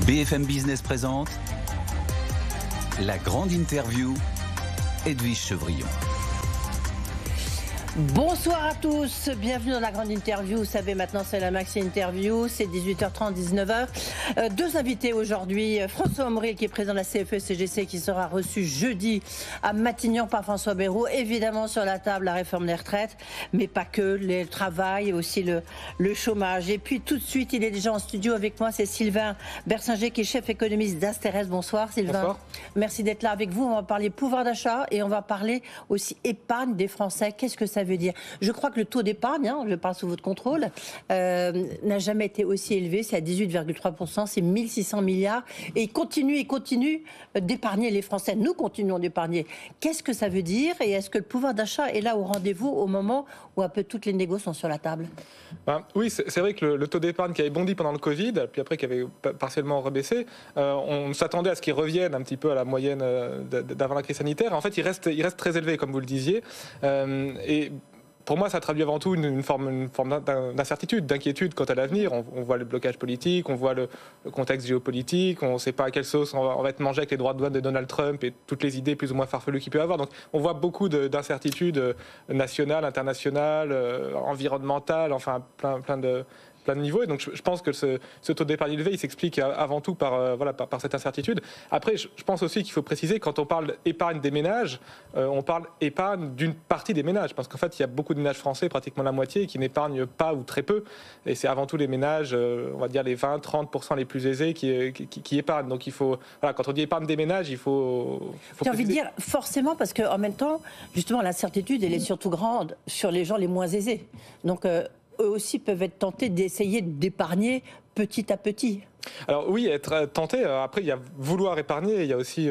BFM Business présente la grande interview, Edwige Chevrillon. Bonsoir à tous, bienvenue dans la grande interview. Vous savez maintenant c'est la maxi interview, c'est 18h30, 19h. Deux invités aujourd'hui, François Omril qui est président de la CFE-CGC qui sera reçu jeudi à Matignon par François Bayrou. Évidemment sur la table la réforme des retraites, mais pas que, le travail, aussi le chômage. Et puis tout de suite il est déjà en studio avec moi, c'est Sylvain Bersinger qui est chef économiste d'Asterès. Bonsoir Sylvain. Bonsoir. Merci d'être là avec vous. On va parler pouvoir d'achat et on va parler aussi épargne des Français. Qu'est-ce que ça veut dire? Je crois que le taux d'épargne, je parle sous votre contrôle, n'a jamais été aussi élevé. C'est à 18,3%, c'est 1600 milliards. Et il continue d'épargner les Français. Nous continuons d'épargner. Qu'est-ce que ça veut dire? Et est-ce que le pouvoir d'achat est là au rendez-vous au moment où un peu toutes les négos sont sur la table? Oui, c'est vrai que le taux d'épargne qui avait bondi pendant le Covid, puis après qui avait partiellement rebaissé, on s'attendait à ce qu'il revienne un petit peu à la moyenne d'avant la crise sanitaire. En fait, il reste très élevé, comme vous le disiez. Et pour moi, ça traduit avant tout une forme d'incertitude, d'inquiétude quant à l'avenir. On voit le blocage politique, on voit le contexte géopolitique, on ne sait pas à quelle sauce on va être mangé avec les droits de douane de Donald Trump et toutes les idées plus ou moins farfelues qu'il peut avoir. Donc on voit beaucoup d'incertitudes nationales, internationales, environnementales, enfin plein de niveaux. Et donc je pense que ce taux d'épargne élevé, il s'explique avant tout par cette incertitude. Après, je pense aussi qu'il faut préciser, quand on parle épargne des ménages, on parle épargne d'une partie des ménages. Parce qu'en fait, il y a beaucoup de ménages français, pratiquement la moitié, qui n'épargnent pas ou très peu. Et c'est avant tout les ménages, on va dire les 20-30% les plus aisés qui épargnent. Donc il faut, quand on dit épargne des ménages, il faut J'ai envie de dire forcément, parce qu'en même temps, justement, l'incertitude, elle est surtout grande sur les gens les moins aisés. Donc eux aussi peuvent être tentés d'essayer d'épargner petit à petit. Alors oui, être tenté. Après, il y a vouloir épargner, il y a aussi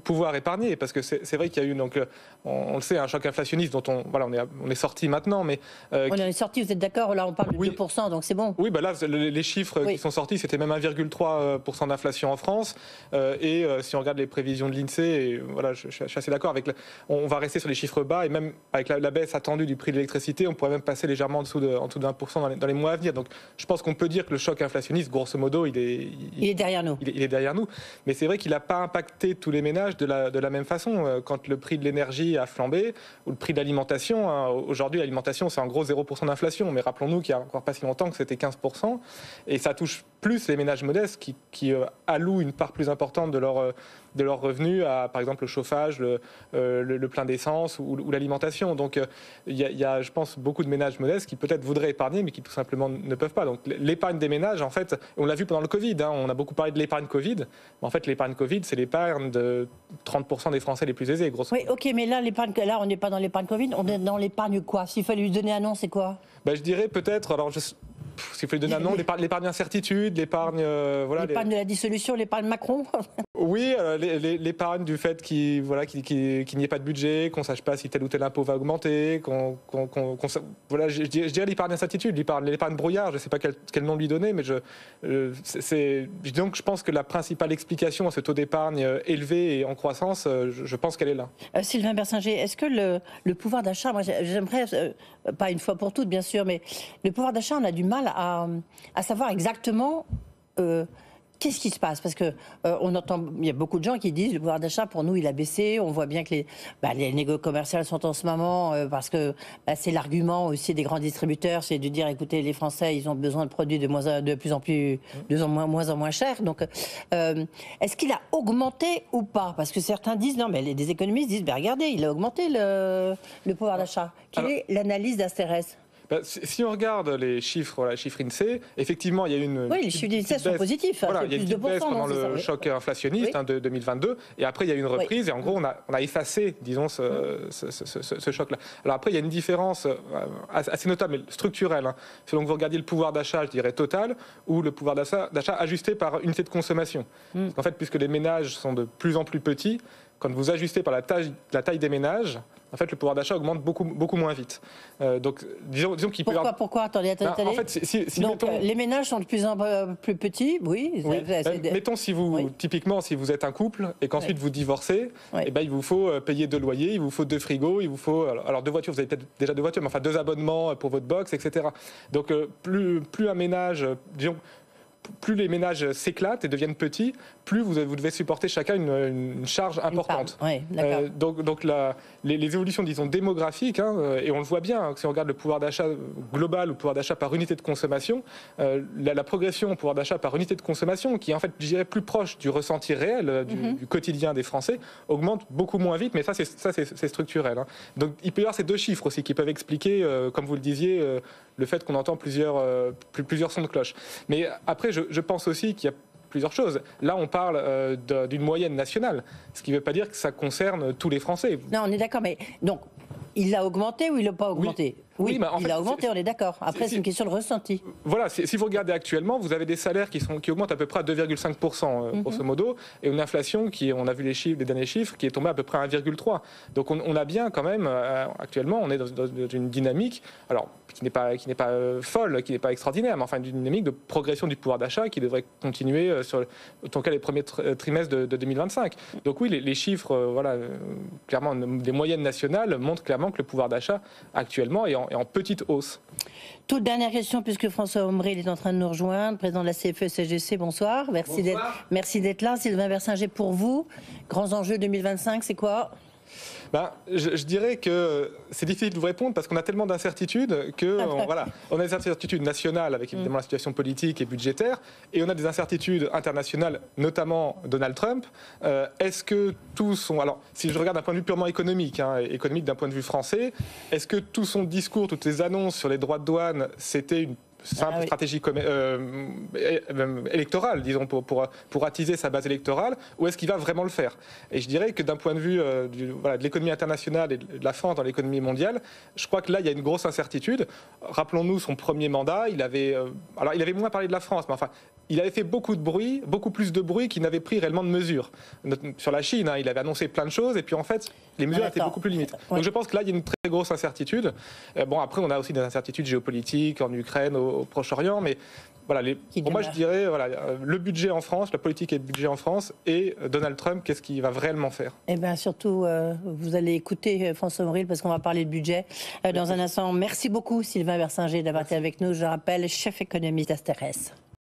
pouvoir épargner, parce que c'est vrai qu'il y a eu, donc on le sait, un choc inflationniste dont on est sorti maintenant, mais on en est sorti. Vous êtes d'accord? Là, on parle de 2%, donc c'est bon. Oui, là, les chiffres qui sont sortis, c'était même 1,3% d'inflation en France, et si on regarde les prévisions de l'INSEE, je suis assez d'accord avec. On va rester sur les chiffres bas, et même avec la baisse attendue du prix de l'électricité, on pourrait même passer légèrement en dessous de 1% dans les mois à venir. Donc, je pense qu'on peut dire que le choc inflationniste, grosso modo, il est derrière nous. Il est derrière nous. Mais c'est vrai qu'il n'a pas impacté tous les ménages de la même façon. Quand le prix de l'énergie a flambé, ou le prix de l'alimentation, aujourd'hui l'alimentation c'est en gros 0% d'inflation, mais rappelons-nous qu'il n'y a encore pas si longtemps que c'était 15%, et ça touche plus les ménages modestes qui allouent une part plus importante de leurs revenus à, par exemple, le chauffage, le plein d'essence ou l'alimentation. Donc il y a, je pense, beaucoup de ménages modestes qui peut-être voudraient épargner, mais qui tout simplement ne peuvent pas. Donc l'épargne des ménages, en fait, on l'a vu pendant le Covid, on a beaucoup parlé de l'épargne Covid, mais en fait l'épargne Covid, c'est l'épargne de 30% des Français les plus aisés, grosso modo. Oui, ok, mais là on n'est pas dans l'épargne Covid, on est dans l'épargne quoi? S'il fallait lui donner un nom, c'est quoi? Je dirais peut-être, s'il faut lui donner un nom, l'épargne incertitude, l'épargne... l'épargne de la dissolution, l'épargne Macron. Oui, l'épargne du fait qu'il n'y ait pas de budget, qu'on ne sache pas si tel ou tel impôt va augmenter, je dirais l'épargne incertitude, l'épargne brouillard, je ne sais pas quel nom lui donner, mais donc je pense que la principale explication à ce taux d'épargne élevé et en croissance, je pense qu'elle est là. Sylvain Bersinger, est-ce que le pouvoir d'achat, moi j'aimerais, pas une fois pour toutes bien sûr, mais le pouvoir d'achat, on a du mal à savoir exactement qu'est-ce qui se passe, parce que on entend, il y a beaucoup de gens qui disent le pouvoir d'achat pour nous il a baissé. On voit bien que les négociations commerciales sont en ce moment parce que c'est l'argument aussi des grands distributeurs, c'est de dire écoutez, les Français ils ont besoin de produits de plus en plus moins en moins chers. Donc est-ce qu'il a augmenté ou pas? Parce que certains disent non, mais des économistes disent regardez, il a augmenté le pouvoir d'achat. Quelle est l'analyse d'Asterès? Si on regarde les chiffres INSEE, effectivement, il y a une... Oui, les chiffres d'INSEE sont positifs. Il y a une petite baisse pendant le choc inflationniste de 2022. Et après, il y a eu une reprise. Et en gros, on a effacé, disons, ce choc-là. Alors après, il y a une différence assez notable, mais structurelle. Selon que vous regardiez le pouvoir d'achat, je dirais total, ou le pouvoir d'achat ajusté par unité de consommation. Parce qu'en fait, puisque les ménages sont de plus en plus petits, quand vous ajustez par la taille des ménages, en fait, le pouvoir d'achat augmente beaucoup moins vite. Donc, disons qu'il peut... Pourquoi Attendez. En fait, donc, les ménages sont de plus en plus petits, oui. Mettons, typiquement, si vous êtes un couple et qu'ensuite vous divorcez, il vous faut payer 2 loyers, il vous faut 2 frigos, il vous faut... Alors, 2 voitures, vous avez peut-être déjà 2 voitures, mais enfin 2 abonnements pour votre box, etc. Donc, plus un ménage, disons... plus les ménages s'éclatent et deviennent petits, plus vous devez supporter chacun une charge importante. Oui, donc les évolutions, disons, démographiques, et on le voit bien, si on regarde le pouvoir d'achat global ou le pouvoir d'achat par unité de consommation, la progression au pouvoir d'achat par unité de consommation, qui est en fait, je dirais, plus proche du ressenti réel, du quotidien des Français, augmente beaucoup moins vite, mais ça c'est structurel. Donc il peut y avoir ces deux chiffres aussi qui peuvent expliquer, comme vous le disiez, le fait qu'on entend plusieurs sons de cloche. Mais après, je pense aussi qu'il y a plusieurs choses. Là, on parle d'une moyenne nationale, ce qui ne veut pas dire que ça concerne tous les Français. Non, on est d'accord, mais donc, il a augmenté ou il n'a pas augmenté ? Oui, mais il a augmenté, on est d'accord. Après, c'est une question de ressenti. Voilà, si vous regardez actuellement, vous avez des salaires qui augmentent à peu près à 2,5%, grosso modo, et une inflation on a vu les derniers chiffres, qui est tombée à peu près à 1,3%. Donc on a bien quand même, actuellement, on est dans une dynamique, alors qui n'est pas folle, qui n'est pas extraordinaire, mais enfin une dynamique de progression du pouvoir d'achat qui devrait continuer en tout cas les premiers trimestres de 2025. Donc oui, les chiffres, clairement, des moyennes nationales montrent clairement que le pouvoir d'achat actuellement est en petite hausse. Toute dernière question, puisque François Omril est en train de nous rejoindre, président de la CFE-CGC, bonsoir. Merci d'être là. Sylvain Versinger, pour vous, grands enjeux 2025, c'est quoi ? Je dirais que c'est difficile de vous répondre parce qu'on a tellement d'incertitudes on a des incertitudes nationales avec évidemment la situation politique et budgétaire, et on a des incertitudes internationales, notamment Donald Trump. Est-ce que alors si je regarde d'un point de vue purement économique, économique d'un point de vue français, est-ce que tout son discours, toutes ses annonces sur les droits de douane, c'était une simple stratégie électorale, disons, pour attiser sa base électorale, ou est-ce qu'il va vraiment le faire ? Et je dirais que d'un point de vue de l'économie internationale et de la France dans l'économie mondiale, je crois que là, il y a une grosse incertitude. Rappelons-nous son premier mandat, il avait moins parlé de la France, mais enfin, il avait fait beaucoup plus de bruit qu'il n'avait pris réellement de mesures. Sur la Chine, il avait annoncé plein de choses, et puis en fait, les mesures étaient beaucoup plus limites. Donc je pense que là, il y a une très grosse incertitude. Après, on a aussi des incertitudes géopolitiques en Ukraine, au Proche-Orient, mais pour moi, je dirais le budget en France, la politique et le budget en France, et Donald Trump, qu'est-ce qu'il va réellement faire ? Eh bien, surtout, vous allez écouter François Omril parce qu'on va parler de budget dans un instant. Merci beaucoup, Sylvain Versinger, d'avoir été avec nous. Je rappelle, chef économiste d'Asterès.